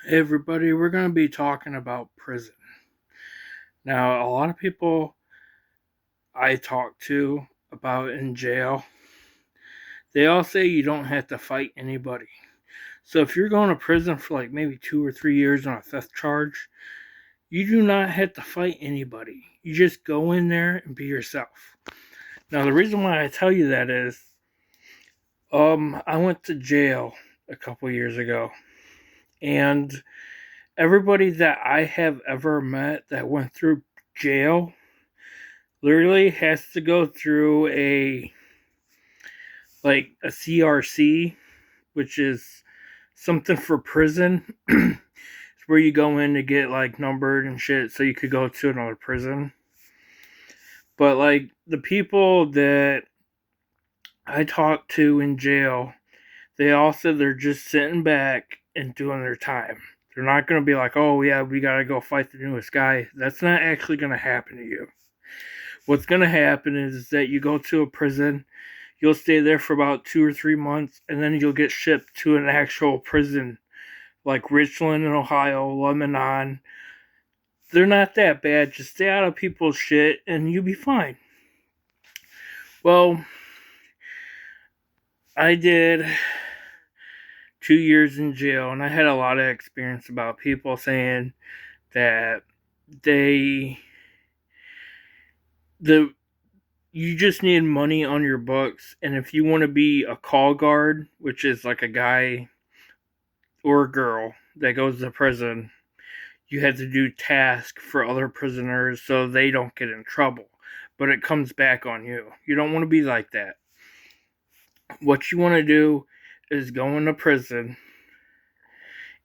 Hey everybody, we're going to be talking about prison. Now, a lot of people I talk to about in jail, they all say you don't have to fight anybody. So if you're going to prison for like maybe 2 or 3 years on a theft charge, you do not have to fight anybody. You just go in there and be yourself. Now, the reason why I tell you that is, I went to jail a couple years ago, and everybody that I have ever met that went through jail literally has to go through a CRC, which is something for prison. It's where you go in to get like numbered and shit so you could go to another prison. But like the people that I talked to in jail, they all said they're just sitting back and doing their time. They're not going to be like, oh, yeah, we got to go fight the newest guy. That's not actually going to happen to you. What's going to happen is that you go to a prison, you'll stay there for about 2 or 3 months, and then you'll get shipped to an actual prison like Richland in Ohio, Lebanon. They're not that bad. Just stay out of people's shit and you'll be fine. Well, I did 2 years in jail, and I had a lot of experience about people saying that they the you just need money on your books, and if you want to be a call guard, which is like a guy or a girl that goes to prison, you have to do tasks for other prisoners so they don't get in trouble. But it comes back on you. You don't want to be like that. What you want to do is go into prison,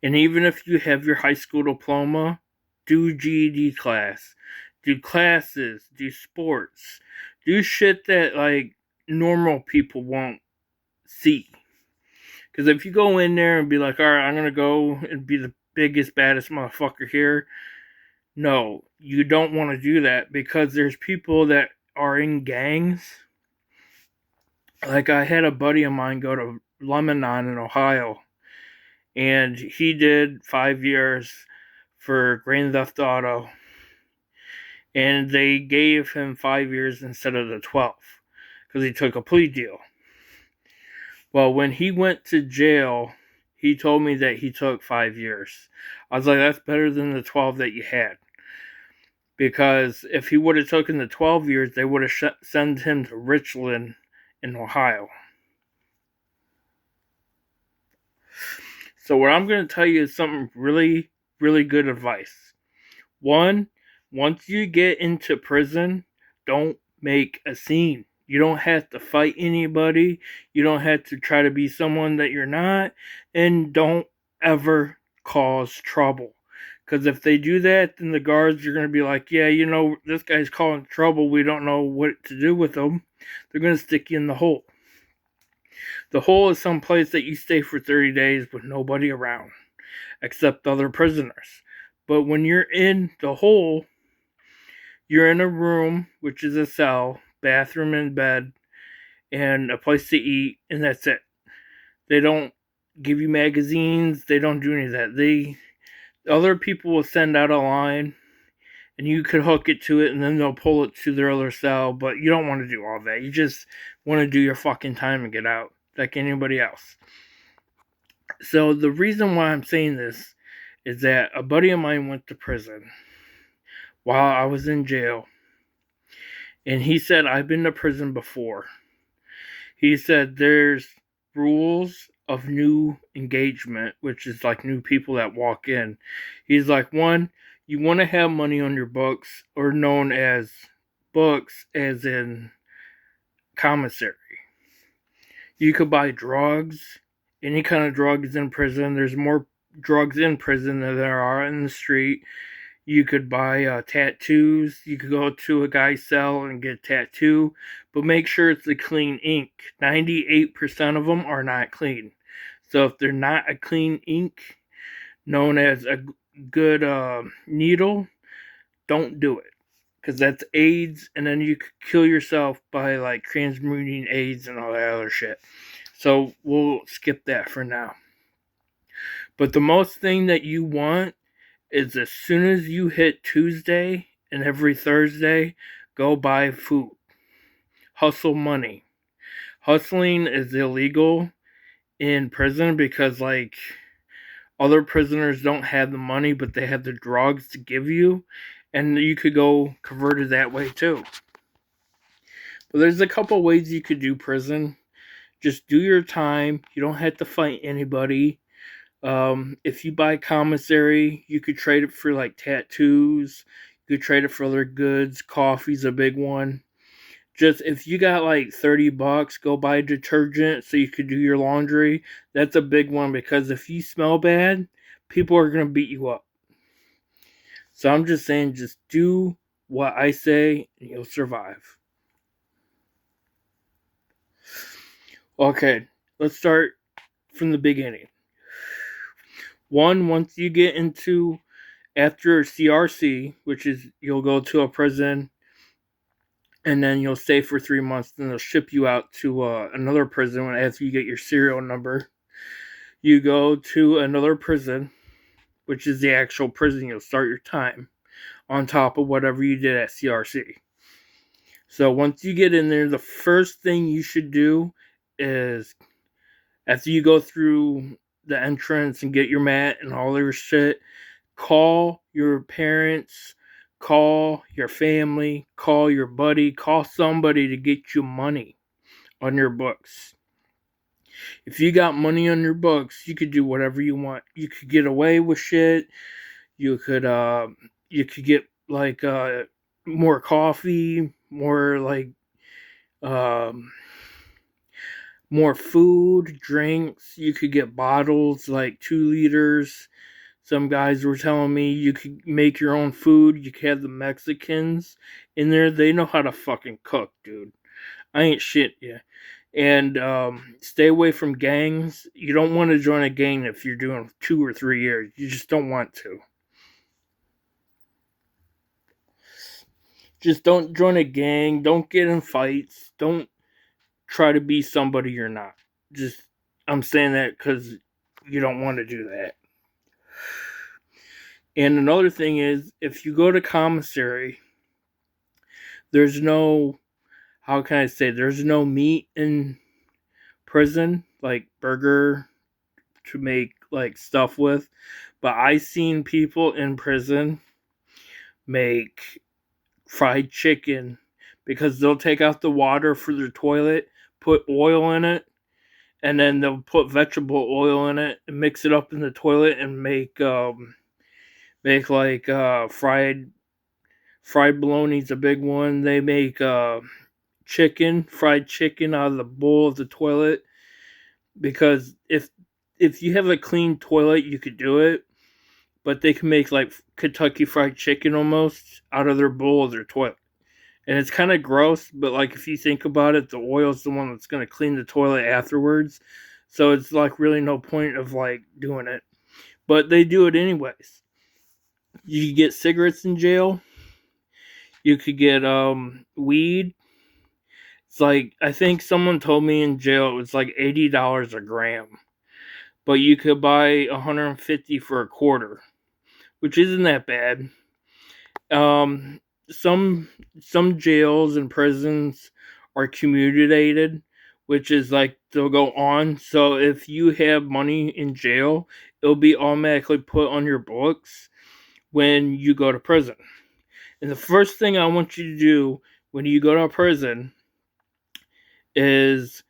and even if you have your high school diploma, do GED class, do classes, do sports, do shit that like normal people won't see. Because if you go in there and be like, all right, I'm going to go and be the biggest, baddest motherfucker here, no, you don't want to do that because there's people that are in gangs. Like I had a buddy of mine go to Lebanon in Ohio, and he did 5 years for Grand Theft Auto, and they gave him 5 years instead of the 12 because he took a plea deal. Well, when he went to jail, he told me that he took 5 years. I was like, that's better than the 12 that you had. Because if he would have taken the 12 years, they would have sent him to Richland in Ohio. So what I'm going to tell you is something really, really good advice. One, once you get into prison, don't make a scene. You don't have to fight anybody. You don't have to try to be someone that you're not. And don't ever cause trouble. Because if they do that, then the guards are going to be like, yeah, you know, this guy's calling trouble. We don't know what to do with him. They're going to stick you in the hole. The hole is some place that you stay for 30 days with nobody around except other prisoners. But when you're in the hole, you're in a room, which is a cell, bathroom and bed, and a place to eat, and that's it. They don't give you magazines. They don't do any of that. Other people will send out a line, and you could hook it to it, and then they'll pull it to their other cell. But you don't want to do all that. You just want to do your fucking time and get out, like anybody else. So the reason why I'm saying this is that a buddy of mine went to prison while I was in jail, and he said, I've been to prison before. He said there's rules of new engagement, which is like new people that walk in. He's like, one, you want to have money on your books, or known as books, as in commissary. You could buy drugs, any kind of drugs in prison. There's more drugs in prison than there are in the street. You could buy tattoos. You could go to a guy's cell and get a tattoo, but make sure it's a clean ink. 98% of them are not clean. So if they're not a clean ink, known as a good needle, don't do it. Because that's AIDS, and then you could kill yourself by like transmuting AIDS and all that other shit. So we'll skip that for now. But the most thing that you want is as soon as you hit Tuesday and every Thursday, go buy food. Hustle money. Hustling is illegal in prison because, like, other prisoners don't have the money, but they have the drugs to give you, and you could go convert it that way too. But there's a couple ways you could do prison. Just do your time. You don't have to fight anybody. If you buy commissary, you could trade it for like tattoos. You could trade it for other goods. Coffee's a big one. Just if you got like $30, go buy detergent so you could do your laundry. That's a big one because if you smell bad, people are gonna beat you up. So I'm just saying, just do what I say and you'll survive. Okay, let's start from the beginning. One, once you get into after CRC, which is you'll go to a prison and then you'll stay for 3 months, then they'll ship you out to another prison after you get your serial number. You go to another prison, which is the actual prison you'll start your time, on top of whatever you did at CRC. So once you get in there, the first thing you should do is, after you go through the entrance and get your mat and all your shit, call your parents, call your family, call your buddy, call somebody to get you money on your books. If you got money on your books, you could do whatever you want. You could get away with shit. You could get like more coffee, more like um, more food, drinks. You could get bottles like 2 liters. Some guys were telling me you could make your own food. You could have the Mexicans in there. They know how to fucking cook, dude. I ain't shit yeah. And stay away from gangs. You don't want to join a gang if you're doing 2 or 3 years. You just don't want to. Just don't join a gang. Don't get in fights. Don't try to be somebody you're not. Just, I'm saying that because you don't want to do that. And another thing is, if you go to commissary, there's no, how can I say, there's no meat in prison, like burger to make like stuff with. But I seen people in prison make fried chicken because they'll take out the water for their toilet, put oil in it, and then they'll put vegetable oil in it and mix it up in the toilet and make like fried bologna's a big one. They make fried chicken out of the bowl of the toilet, because if you have a clean toilet, you could do it. But they can make like Kentucky Fried Chicken almost out of their bowl of their toilet. And it's kind of gross, but like if you think about it, the oil is the one that's going to clean the toilet afterwards. So it's like really no point of like doing it. But they do it anyways. You could get cigarettes in jail. You could get weed. It's like, I think someone told me in jail it was like $80 a gram. But you could buy 150 for a quarter, which isn't that bad. Um, some jails and prisons are commutated, which is like they'll go on. So if you have money in jail, it'll be automatically put on your books when you go to prison. And the first thing I want you to do when you go to prison is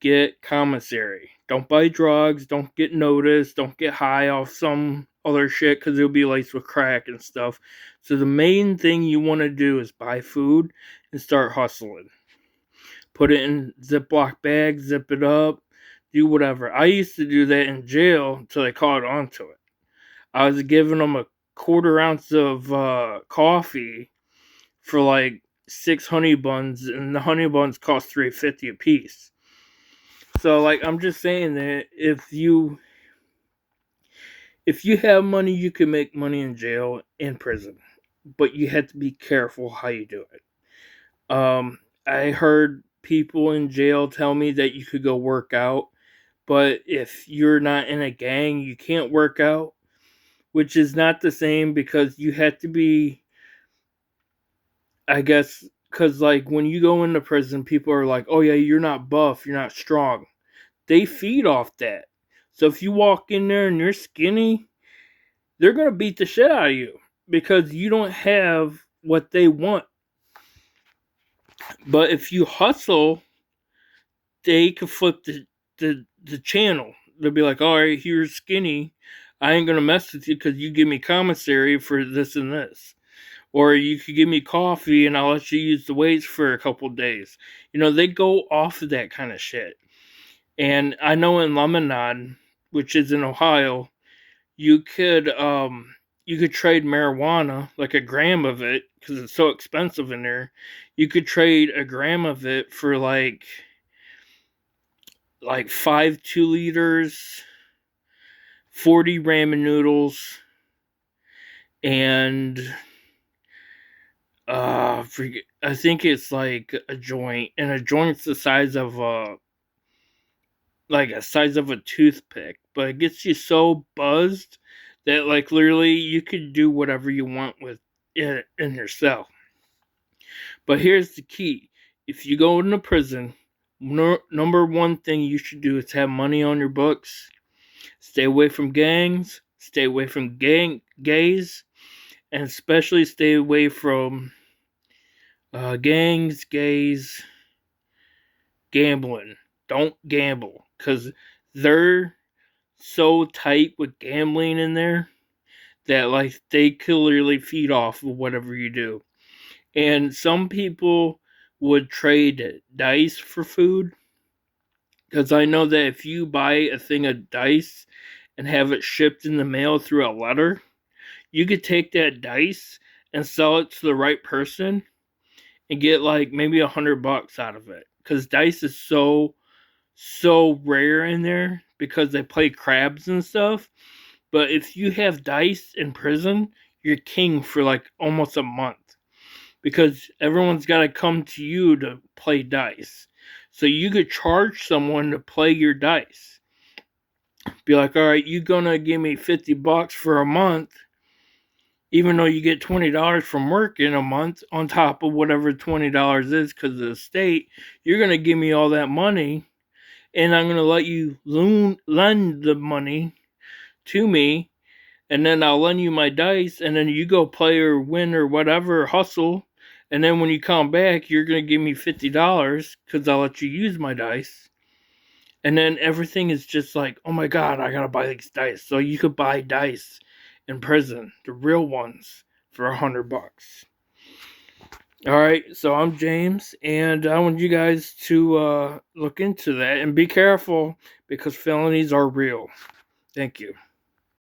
get commissary. Don't buy drugs. Don't get noticed. Don't get high off some other shit because it'll be laced with crack and stuff. So the main thing you want to do is buy food and start hustling. Put it in Ziploc bags, zip it up, do whatever. I used to do that in jail until they caught on to it. I was giving them a quarter ounce of coffee for like 6 honey buns, and the honey buns cost $3.50 a piece. So like I'm just saying that if you have money, you can make money in jail and prison, but you have to be careful how you do it. I heard people in jail tell me that you could go work out, But if you're not in a gang, you can't work out, which is not the same because you have to be, I guess, because like when you go into prison, people are like, oh yeah, you're not buff, you're not strong. They feed off that. So if you walk in there and you're skinny, they're going to beat the shit out of you because you don't have what they want. But if you hustle, they can flip the channel. They'll be like, all right, you're skinny. I ain't going to mess with you because you give me commissary for this and this. Or you could give me coffee and I'll let you use the weights for a couple days. You know, they go off of that kind of shit. And I know in Lebanon, which is in Ohio, you could trade marijuana, like a gram of it, because it's so expensive in there. You could trade a gram of it for like 5 2-liters, 40 ramen noodles, and I think it's like a joint, and a joint's the size of a toothpick, but it gets you so buzzed that like literally you could do whatever you want with it in yourself. But here's the key: if you go into prison, number one thing you should do is have money on your books. Stay away from gangs. Stay away from gays, and especially stay away from gangs, gays, gambling. Don't gamble because they're so tight with gambling in there that like they clearly feed off of whatever you do. And some people would trade dice for food because I know that if you buy a thing of dice and have it shipped in the mail through a letter, you could take that dice and sell it to the right person and get like maybe $100 out of it because dice is so rare in there because they play crabs and stuff. But if you have dice in prison, you're king for like almost a month because everyone's got to come to you to play dice. So you could charge someone to play your dice. Be like, all right, you're gonna give me $50 for a month, even though you get $20 from work in a month on top of whatever $20 is because of the state. You're gonna give me all that money, and I'm gonna let you lend the money to me, and then I'll lend you my dice, and then you go play or win or whatever, hustle, and then when you come back, you're gonna give me $50 because I'll let you use my dice. And then everything is just like, oh my god, I gotta buy these dice. So you could buy dice in prison, the real ones, for $100. Alright, so I'm James, and I want you guys to look into that and be careful because felonies are real. Thank you.